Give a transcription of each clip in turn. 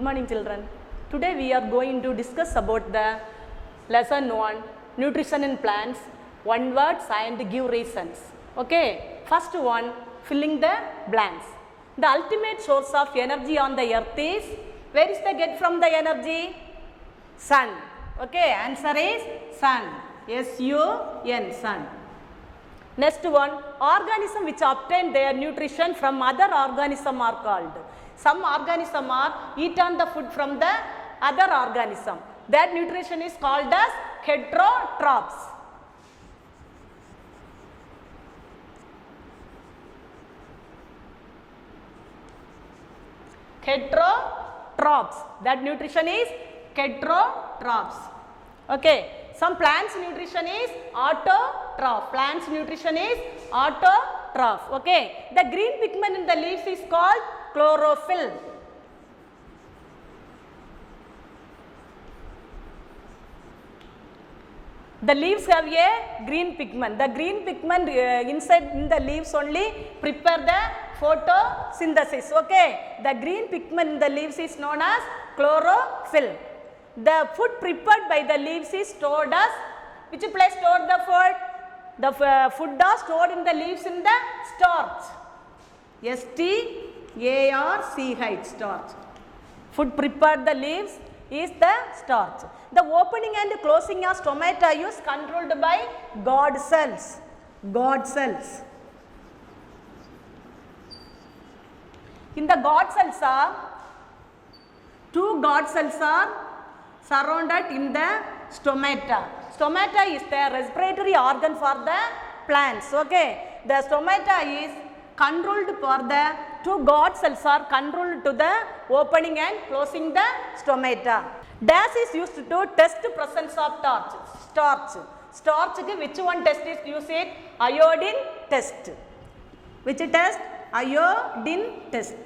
morning children. Today we are going to discuss about the lesson 1 nutrition in plants, one words and give reasons. Okay, first one, filling the blanks. The ultimate source of energy on the earth is, where is the get from the energy? Sun. Okay, answer is sun. S-U-N, sun. Next one, organism which obtain their nutrition from other organism are called. Some organism are eat on the food from the other organism. That nutrition is called as heterotrophs. Heterotrophs. That nutrition is heterotrophs. Okay. Some plants nutrition is autotroph. Plants nutrition is autotroph. Okay. The green pigment in the leaves is called chlorophyll. The leaves have a green pigment. The green pigment inside in the leaves only prepare the photosynthesis. Okay. The green pigment in the leaves is known as chlorophyll. The food prepared by the leaves is stored as, which place stored the food? The food are stored in the leaves in the starch. S-T-A-R-C-H, starch. Food prepared the leaves is the starch. The opening and closing of stomata is controlled by guard cells. Guard cells. In the guard cells are, two guard cells are surrounded in the stomata. Stomata is the respiratory organ for the plants. Okay. The stomata is controlled for the two guard cells are controlled to the opening and closing the stomata. Dash is used to test presence of starch. Starch, which one test is used? Iodine test. Which test? Iodine test.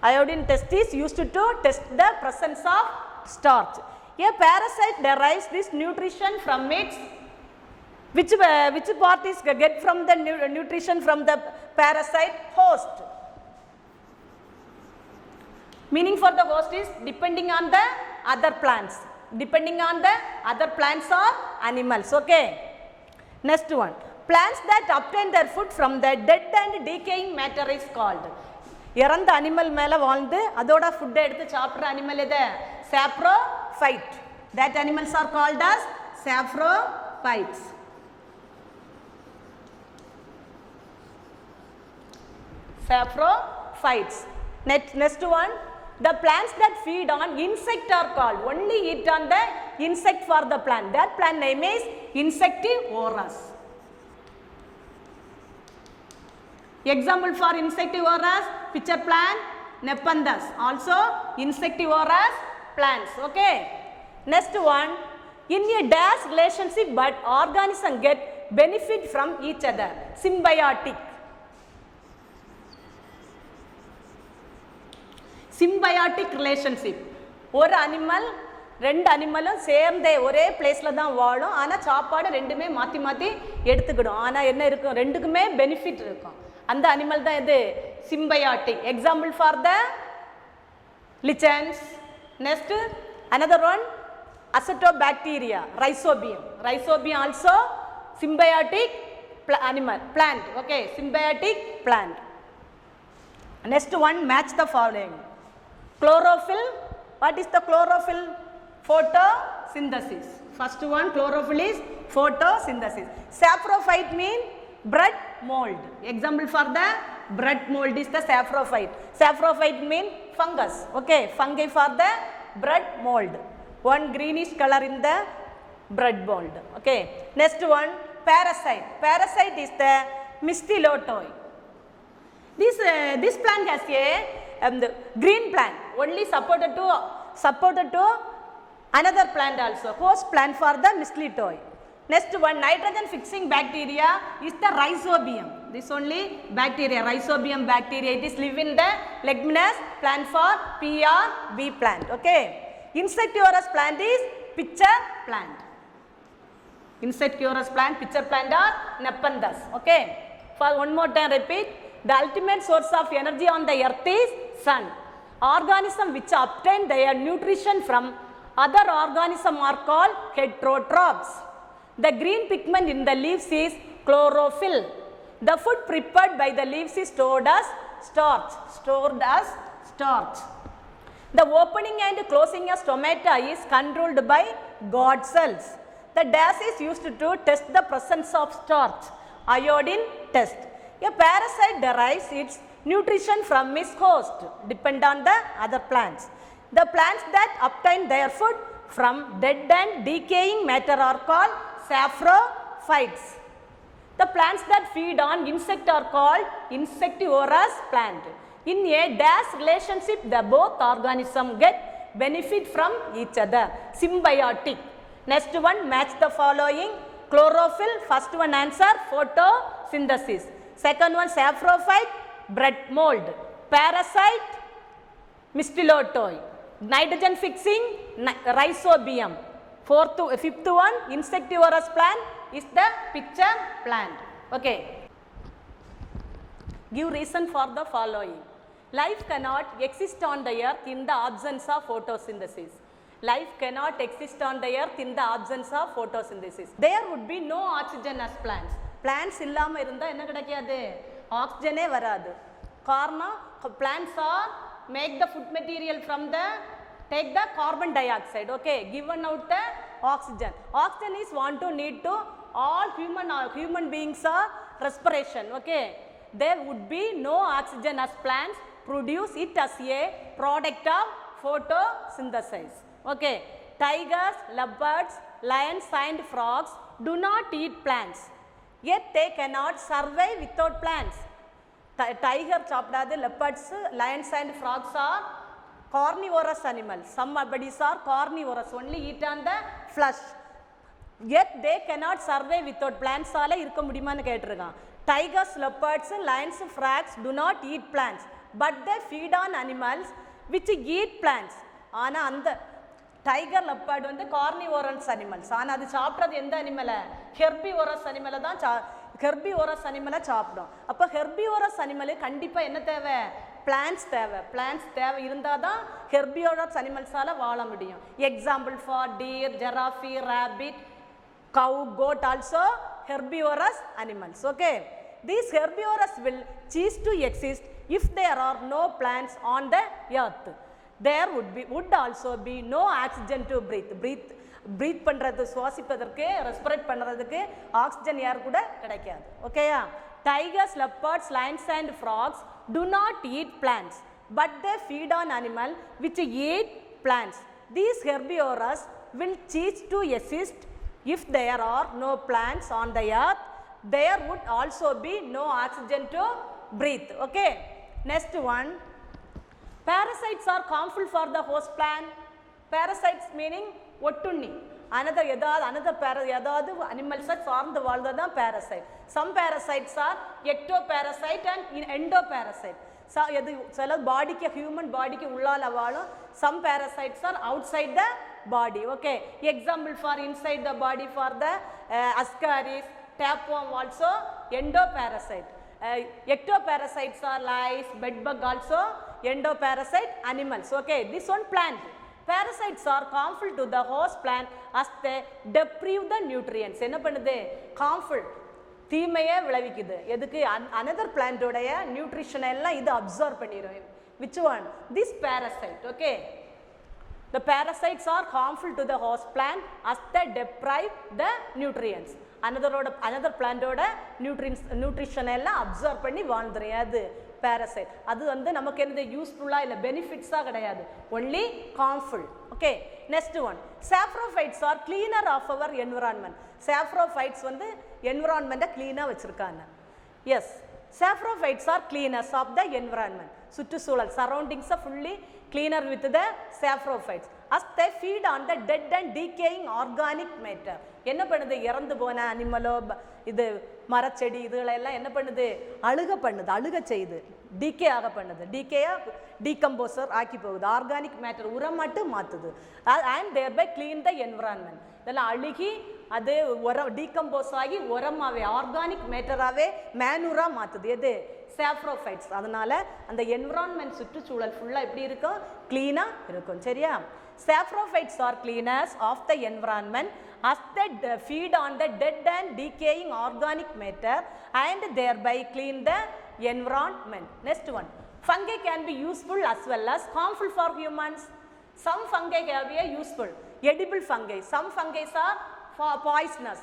Iodine test is used to test the presence of starch. A parasite derives this nutrition from its, which part is get from the nutrition from the parasite? Host. Meaning for the host is depending on the other plants. Depending on the other plants or animals. Okay. Next one. Plants that obtain their food from the dead and decaying matter is called. இறந்த animal மேலே வாழ்ந்து அதோட ஃபுட்டை எடுத்து சாப்பிட்ற animal எது? Saprophyte. That animals are called as saprophytes. Saprophytes. Next one, the plants that feed on insect are called. Only eat on the insect for the plant. That plant name is insectivorous. Example for insectivorous, pitcher plant, Nepenthes. Also insectivorous plants. Okay. Next one, in a dash relationship but organisms get benefit from each other. Symbiotic. Symbiotic relationship. ஒரு animal ரெண்டு அனிமலும் சேர்ந்தே ஒரே பிளேஸில் தான் வாழும். ஆனால் சாப்பாடு ரெண்டுமே மாற்றி மாற்றி எடுத்துக்கிடும். ஆனால் என்ன இருக்கும்? ரெண்டுக்குமே பெனிஃபிட் இருக்கும். அந்த அனிமல் தான் இது symbiotic. Example for the lichens. Next another one, acetobacteria, rhizobium. Rhizobium also symbiotic animal, plant. Okay, symbiotic plant. Next one, match the following. Chlorophyll. What is the chlorophyll? Photosynthesis. First one, chlorophyll is photosynthesis. Saprophyte mean bread mold. Example for the bread mold is the saprophyte. Saprophyte mean fungus. Okay, fungi for the bread mold. One greenish color in the bread mold. Okay. Next one, parasite. Parasite is the Mistletoe. This plant has a the green plant only supported to another plant also. Host plant for the Mistletoe. Next one, nitrogen fixing bacteria is the rhizobium. This only bacteria, rhizobium bacteria. It is live in the leguminous plant for P or B plant. Okay. Insectivorous plant is pitcher plant. Insectivorous plant, pitcher plant or Nepenthes. Okay. For one more time repeat. The ultimate source of energy on the earth is sun. Organisms which obtain their nutrition from other organisms are called heterotrophs. The green pigment in the leaves is chlorophyll. The food prepared by the leaves is stored as starch. The opening and closing of stomata is controlled by guard cells. The dash is used to test the presence of starch. Iodine test. A parasite derives its nutrition from its host, depend on the other plants. The plants that obtain their food from dead and decaying matter are called saprophytes. The plants that feed on insect are called insectivorous plant. In a dash relationship, the both organisms get benefit from each other. Symbiotic. Next one, match the following. Chlorophyll, first one answer, photosynthesis. Second one, saprophyte, bread mold. Parasite, Mistletoe. Nitrogen fixing, Rhizobium. Fifth one, insectivorous plant is the pitcher plant. Okay. Give reason for the following. Life cannot exist on the earth in the absence of photosynthesis. Life cannot exist on the earth in the absence of photosynthesis. There would be no oxygen as plants. Plants இல்லாம இருந்தா என்ன கிடைக்காது? ஆக்சிஜனே வராது. காரணம் plants are make the food material from the take the carbon dioxide, okay, given out the oxygen. Oxygen is want to need to all human beings are respiration, okay. There would be no oxygen as plants produce it as a product of photosynthesis, okay. Tigers, leopards, lions and frogs do not eat plants, yet they cannot survive without plants. Tiger சாப்பிடாது, leopards, lions and frogs are carnivorous animals. Some bodies are carnivorous, only eat on the flesh. Yet they cannot survive without plants. ஆல இருக்க முடியுமான்னு கேட்டிருக்கான். Tigers, leopards, lions, frogs do not eat plants, but they feed on animals which eat plants. ஆனா அந்த tiger leopard வந்து carnivorous animals. ஆனால் அது சாப்பிட்றது எந்த அனிமலை? ஹெர்பிவோரஸ் அனிமலை தான் ஹெர்பிவோரஸ் அனிமலை சாப்பிடும். அப்போ ஹெர்பிவோரஸ் அனிமலுக்கு கண்டிப்பாக என்ன தேவை? பிளான்ஸ் தேவை. பிளான்ஸ் தேவை இருந்தால் தான் ஹெர்பிவோரஸ் அனிமல்ஸால் வாழ முடியும். Example for deer, giraffe, rabbit, cow, goat also herbivorous animals, okay. These herbivorous will cease to exist if there are no plants on the earth. There would also be no oxygen to breathe பண்றது, சுவாசிப்பதற்கு, ரெஸ்பிரேட் பண்றதுக்கு oxygen ஏர் கூட கிடைக்காது, ஓகேயா. tigers, leopards, lions and frogs do not eat plants, but they feed on animals which eat plants. These herbivores will cease to exist if there are no plants on the earth. There would also be no oxygen to breathe, okay. Next one, parasites are harmful for the host plant. Parasites meaning ஒட்டுண்ணி. another ஏதாவது animals சார்ந்து வாழ்ந்தது தான் parasite. Some parasites are ectoparasite and endoparasite. சில பாடிக்கு, human பாடிக்கு உள்ளால வாழும். Some parasites are outside the body, okay. Example for inside the body for the ascaris, tapeworm also endoparasite. Ectoparasites are lice, bedbug also endoparasite animals, okay. This one plant. Parasites are harmful to the host plant as they deprive the nutrients. என்ன பண்ணுது? harmful, தீமையை விளைவிக்குது. எதுக்கு? another plant உடைய nutrition எல்லாம் இது absorb பண்ணிரும். Which one? This parasite, okay. The parasites are harmful to the host plant as they deprive the nutrients. another plant ஓட nutrition எல்லாம் absorb பண்ணி வாழ்ந்துரும். அது parasite. அது வந்து நமக்கு என்ன யூஸ்ஃபுல்லா இல்ல பெனிஃபிட்ஸா கிடையாது, only harmful, okay. Next one, saprophytes are cleaner of our environment. saprophytes வந்து environment clean-ஆ வச்சிருக்காங்க. yes, saprophytes are cleaners of the environment. சுற்றுச்சூழல் surroundings are fully cleaner with the saprophytes as they feed on the dead and decaying organic matter. என்ன பண்ணுது? இறந்து போன அனிமலோ இது மரச்செடி இதுகளெல்லாம் என்ன பண்ணுது? அழுக செய்யுது, டீகே ஆக பண்ணுது. டீகம்போசர் ஆக்கி போகுது. ஆர்கானிக் மேட்டர் உரமாட்டு மாற்றுது. And thereby clean the environment. இதெல்லாம் அழுகி அது டீகம்போஸ் ஆகி உரமாகவே ஆர்கானிக் மேட்டராகவே மேனூராக மாற்றுது. எது? saprophytes. அதனால அந்த environment சுற்றுச்சூழல் ஃபுல்லா எப்படி இருக்கும்? க்ளீனா இருக்கும். சரியா? Saprophytes are cleaners of the environment as they feed on the dead and decaying organic matter and thereby clean the environment. Next one. Fungi can be useful as well as harmful for humans. Some fungi can be useful, edible fungi. Some fungi are poisonous.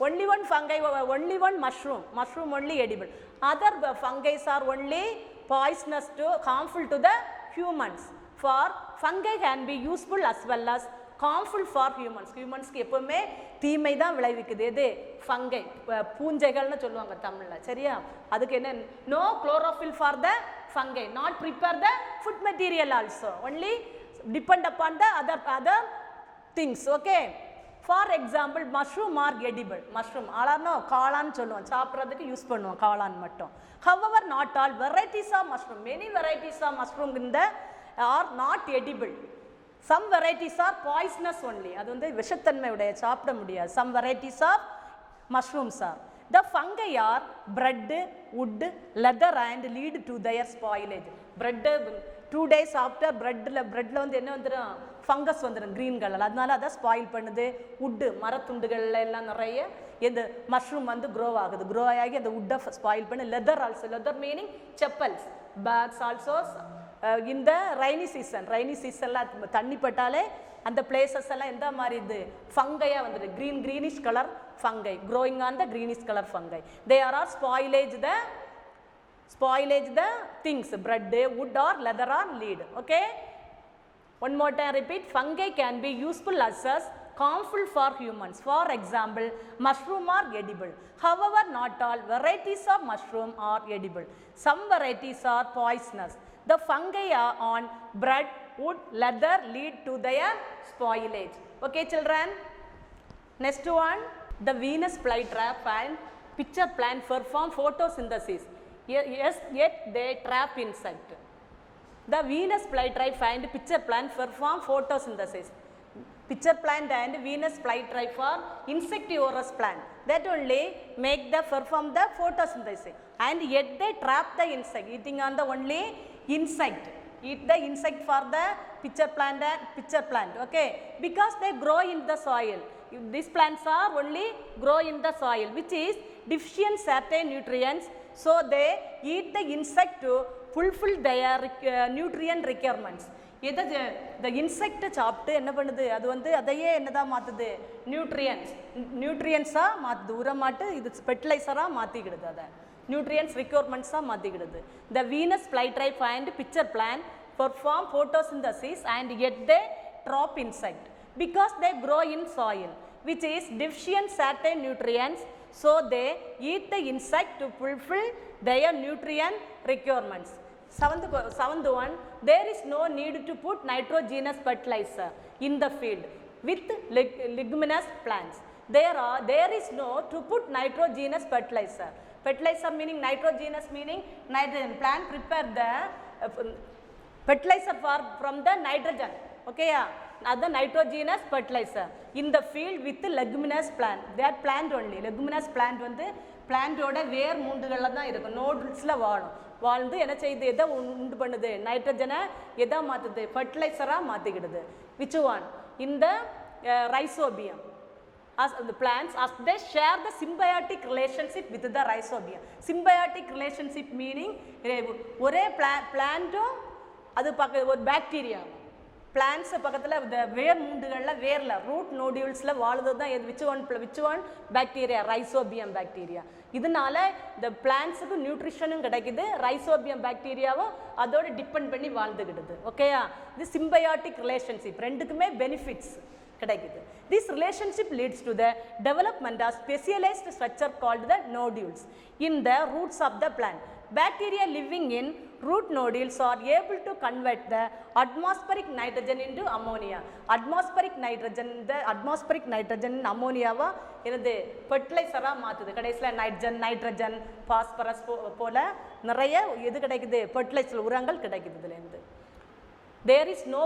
Only one fungi, only one mushroom only edible. Other fungi are only poisonous to, harmful to the humans. For fungi can be useful as well as harmful for humans. Humansக்கு எப்பவுமே தீமை தான் விளைவிக்குது. எது? Fungi, பூஞ்சைகள்னு சொல்லுவாங்க தமிழ்ல. சரியா? அதுக்கு என்ன? No chlorophyll for the fungi, not prepare the food material also, only depend upon the other things. Okay? For example, mushroom are edible. Mushroom ஆளானோ காளான் சொல்லுவோம், சாப்பிட்றதுக்கு யூஸ் பண்ணுவோம் காளான் மட்டும். However, not all varieties of mushroom, many varieties of mushroom in the are not edible. Some varieties are poisonous only. அது வந்து விஷத்தன்மை உடைய, சாப்பிட முடியாது. Some varieties of mushrooms are. The fungi are bread, wood, leather and lead to their spoilage. Bread 2 days after breadல வந்து என்ன வந்துடும்? Fungus வந்துடும், க்ரீன் கலர். அதனால அதை ஸ்பாயில் பண்ணுது. வுட்டு, மரத்துண்டுகள்ல எல்லாம் நிறைய இந்த மஷ்ரூம் வந்து க்ரோ ஆகுது. க்ரோ ஆகி அந்த வுட்டை ஸ்பாயில் பண்ணி. Leather also, leather meaning chappals, bags also. இந்த ரைனி சீசன்லாம் தண்ணி பட்டாலே அந்த பிளேசஸ் எல்லாம் எந்த மாதிரி இது ஃபங்கையாக வந்துடு. Greenish colour fungi, growing on the greenish colour fungi. They are spoilage the things, bread, wood or leather or lead. Okay? One more time repeat. Fungi can be useful as harmful for humans. For example, mushroom are edible. However, not all varieties of mushroom are edible. Some varieties are poisonous. The fungi are on bread, wood, leather lead to their spoilage. Okay, children? Next one, the Venus flytrap and pitcher plant perform photosynthesis. Yes, yet they trap insect. The Venus flytrap and pitcher plant perform photosynthesis. Pitcher plant and Venus flytrap are insectivorous plant that only make the perform the photosynthesis, and yet they trap the insect, eating on the only insect. Eat the insect for the pitcher plant and pitcher plant. Okay, because they grow in the soil. These plants are only grow in the soil which is deficient certain nutrients, so they eat the insect to fulfill their nutrient requirements. எதை இந்த இன்செக்டை சாப்பிட்டு என்ன பண்ணுது? அது வந்து அதையே என்னதான் மாற்றுது? நியூட்ரியன்ஸாக மாற்றுது. உரமாட்டு இது ஃபெர்டிலைசராக மாற்றிக்கிடுது. அதை நியூட்ரியன்ஸ் ரிக்வயர்மெண்ட்ஸாக மாற்றிக்கிடுது. The Venus flytrap and pitcher plant perform photosynthesis and yet they trap insect because they grow in soil which is deficient certain nutrients, so they eat the insect to fulfill their nutrient requirements. Seventh one, there is no need to put nitrogenous fertilizer in the field with leguminous plants. There is no to put nitrogenous fertilizer. Fertilizer meaning nitrogenous meaning nitrogen. Plant prepare the fertilizer from the nitrogen. Okay, the nitrogenous fertilizer in the field with leguminous plant. That plant only. Leguminous plant வந்து பிளான்ட்டோட வேர் மூண்டுகளில் தான் இருக்கும், நோடுல்ஸில் வாழ்ந்து என்ன செய்யுது? எதை உண்டு பண்ணுது? நைட்ரஜனை எதை மாற்றுது? ஃபர்டிலைசராக மாற்றிக்கிடுது. Which one? இந்த rhizobium. As the plants, as they share the symbiotic relationship with the rhizobium. Symbiotic relationship meaning ஒரே பிளான்ட்டும் அது பக்க ஒரு பாக்டீரியா. பிளான்ட்ஸ் பக்கத்தில் இந்த வேர் மூண்டுகளில் வேரில் ரூட் நோடியூல்ஸில் வாழுது தான் which one bacteria? Rhizobium bacteria. இதனால இந்த பிளான்ட்ஸுக்கு நியூட்ரிஷனும் கிடைக்குது, ரைசோபியம் பாக்டீரியாவும் அதோட டிபெண்ட் பண்ணி வாழ்ந்துக்கிடுது. ஓகேயா? இது சிம்பயாட்டிக் ரிலேஷன்ஷிப், ரெண்டுக்குமே பெனிஃபிட்ஸ் கிடைக்குது. This relationship leads to the development of specialized structure called the nodules in the roots of the plant. Bacteria living in root nodules are able to convert the atmospheric nitrogen into ammonia. Atmospheric nitrogen in ammonia-வா என்னது? ஃபெர்டிலைசராக மாற்றுது. கடைசியில் nitrogen phosphorus போல நிறைய எது கிடைக்குது? Fertiliser உரங்கள் கிடைக்குது இதுலேருந்து. There is no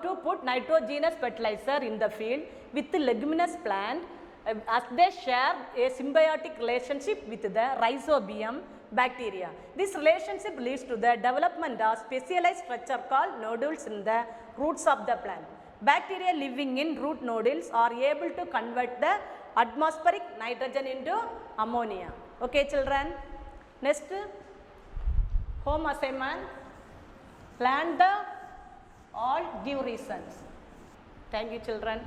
to put nitrogenous fertilizer in the field with the leguminous plant as they share a symbiotic relationship with the rhizobium bacteria. This relationship leads to the development of specialized structure called nodules in the roots of the plant. Bacteria living in root nodules are able to convert the atmospheric nitrogen into ammonia. Okay, children. Next, home assignment. Plan the all give reasons. Thank you, children.